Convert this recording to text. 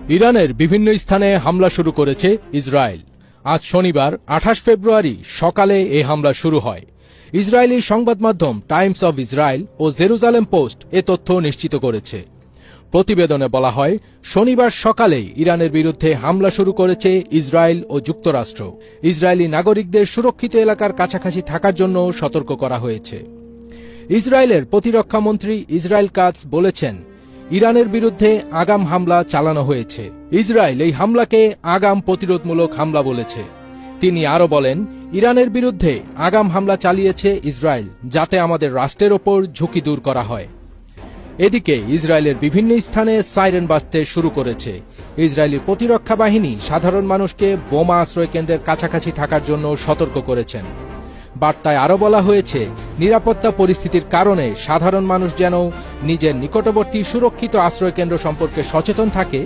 ইরানের বিভিন্ন স্থানে হামলা শুরু করেছে ইসরায়েল। আজ শনিবার 28 ফেব্রুয়ারি সকালে এই হামলা শুরু হয়। ইসরায়েলি সংবাদ মাধ্যম টাইমস অব ইসরায়েল ও জেরুজালেম পোস্ট এ তথ্য নিশ্চিত করেছে। প্রতিবেদনে বলা হয়, শনিবার সকালে ইরানের বিরুদ্ধে হামলা শুরু করেছে ইসরায়েল ও যুক্তরাষ্ট্র। ইসরায়েলি নাগরিকদের সুরক্ষিত এলাকার কাছাকাছি থাকার জন্য সতর্ক করা হয়েছে। ইসরায়েলের প্রতিরক্ষা মন্ত্রী ইসরায়েল কাটজ বলেছেন, ইরানের বিরুদ্ধে আগাম হামলা চালানো হয়েছে। ইসরায়েল এই হামলাকে আগাম প্রতিরোধমূলক হামলা বলেছে। তিনি আরও বলেন, ইরানের বিরুদ্ধে আগাম হামলা চালিয়েছে ইসরায়েল, যাতে আমাদের রাষ্ট্রের ওপর ঝুঁকি দূর করা হয়। এদিকে ইসরায়েলের বিভিন্ন স্থানে সাইরেন বাজতে শুরু করেছে। ইসরায়েলি প্রতিরক্ষা বাহিনী সাধারণ মানুষকে বোমা আশ্রয়কেন্দ্রের কাছাকাছি থাকার জন্য সতর্ক করেছেন। বার্তায় আরও বলা হয়েছে, নিরাপত্তা পরিস্থিতির কারণে সাধারণ মানুষ যেন নিজের নিকটবর্তী সুরক্ষিত আশ্রয়কেন্দ্র সম্পর্কে সচেতন থাকে।